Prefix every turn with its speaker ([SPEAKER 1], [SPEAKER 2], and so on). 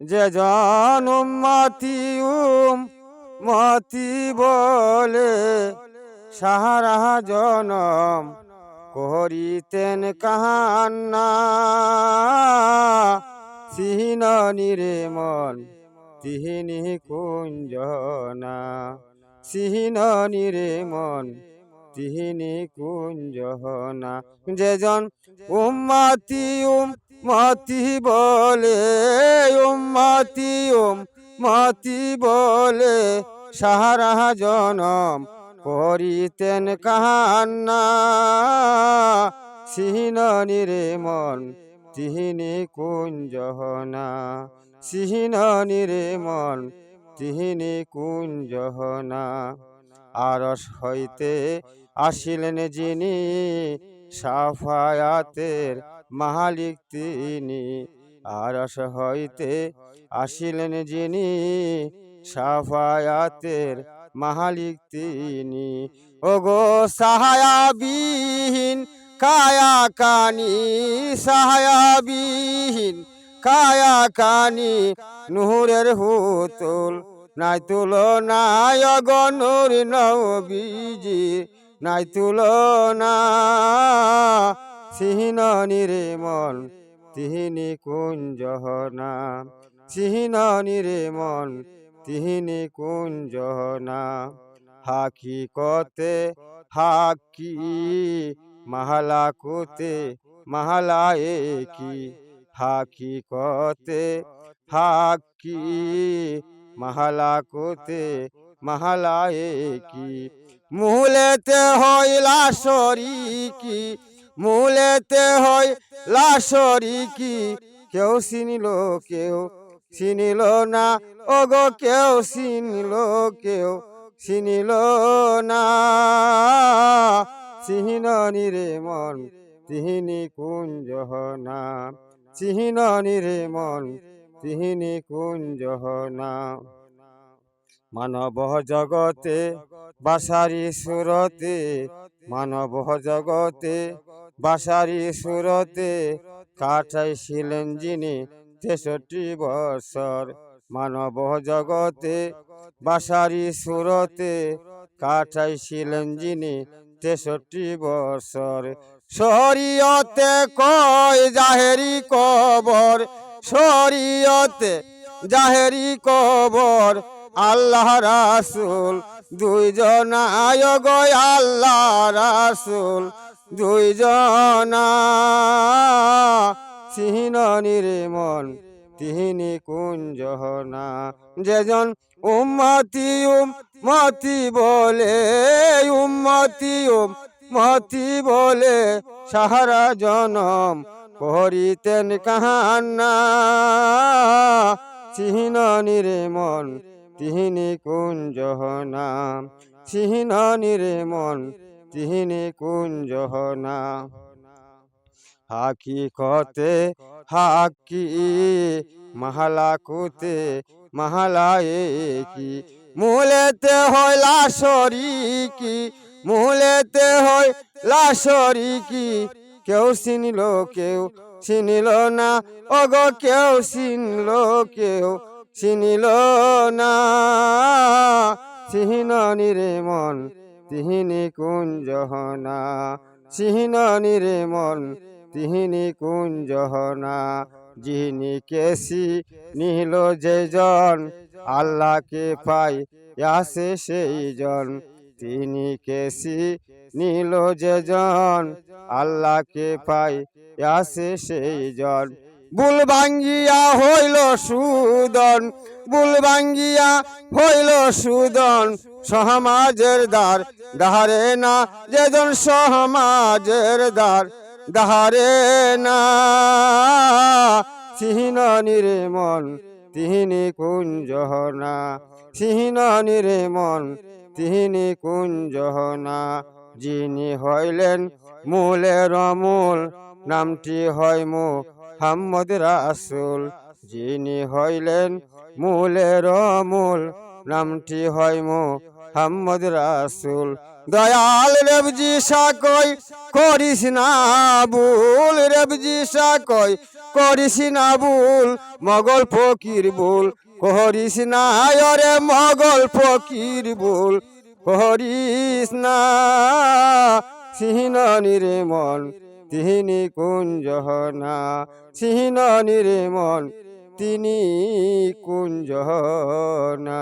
[SPEAKER 1] যে জন উম্মতি বলে সাহারা জনম করিতেন কাহান্না। সিহীন নিরে মন তিহিনি কুঞ্জনা, সিহীন নিরে মন তিহিনি কুঞ্জনা। যেজন উম্মতি বলে উম্মতি বলে সাহারা জনম করিতেন কাহান্না। সিহীন নিরে মন তিহিনি কুঞ্জনা, সিহীন নিরে মন তিহিনি কুঞ্জনা। আরশ হইতে আসিলেন যিনি সাফায়াতের মালিক তিনি। আরশ হইতে আসিলেন যিনি সাফায়াতের মালিক তিনি। ওগো সাহায়াবিহীন কায়া কানি, সাহায়াবিহীন কায়া কানি নূরের হুতুল নাই তুলনা। ওগো নূর নবীজির নাই তুলনা। সিহীন নিরে মন তিহিনি কুঞ্জনা, সিহীন নিরে মন তিহিনি কুঞ্জনা। হাকিকতে হাকি মাহালাকুতে মাহালায়ে কি, হাকিকতে হাকি মাহালাকুতে মাহালায়ে কি। মূলেতে হইলা শরীকি, মূলেতে হইলা শরীকি। কেউ চিনিল না, ওগো কেউ চিনিল না। সিহীন নিরে মন তিহিনি কুঞ্জনা, সিহীন নিরে মন তিহিনি কুঞ্জনা। মানব জগতে বাসারি সুরতে, মানব জগতে বাসারি সুরতে কাটাইছিলেন যিনি 63 বছর। মানব জগতে বাসারি সুরতে কাটাইছিলেন যিনি 63 বছর। শরীয়তে কয় জাহেরি কবর, শরীয়তে জাহেরি কবর। আল্লাহ রাসূল দুইজনা, গো আল্লাহ রাসূল দুইজনা। সিহীন নিরে মন তিহিনি কুঞ্জনা। যেজন উম্মতি বলে উম্মতি বলে সাহারা জনম করিতেন কাহান্না। সিহীন নিরে মন তিহিনি কুঞ্জনা, সিহীন নিরে মন তিহিনি কুঞ্জনা। হাকিকতে হাকি মাহালাকুতে মাহালায়ে কি। মূলেতে হইলা শরীকি, মূলেতে হইলা শরীকি। কেউ চিনিল না, ওগো কেউ চিনিল না। সিহীন নিরে মন তিহিনি কুঞ্জনা, সিহীন নিরে মন তিহিনি কুঞ্জনা। যিনি কেসি নিল যেজন আল্লাহকে পাই আসে সেই জন। তিনি কেসি নিল যেজন আল্লাহকে পাই আসে সেই জন। বুল ভাঙ্গিয়া হইল সুদন, বুল ভাঙ্গিয়া হইল সুদন। সমাজের দ্বার দাহারে না, যেজন সমাজের দ্বার দাহারে না। সিহীন নিরে মন তিহিনি কুঞ্জনা, সিহীন নিরে মন তিহিনি কুঞ্জনা। যিনি হইলেন মূলের মূল, নামটি হয় মুহাম্মদ রাসূল। যিনি হইলেন মূলের মূল, নামটি হয় মুহাম্মদ রাসূল। দয়াল রেবজি সাকই করিস না ভুল, রেবজি সাকই করিস না ভুল, মগল ফকির ভুল করিস না, আরে মগল ফকির ভুল করিস না। সিহনানি রে মন তিনি কুঞ্জহনা, সিহনানি রে মন তিনি কুঞ্জহনা।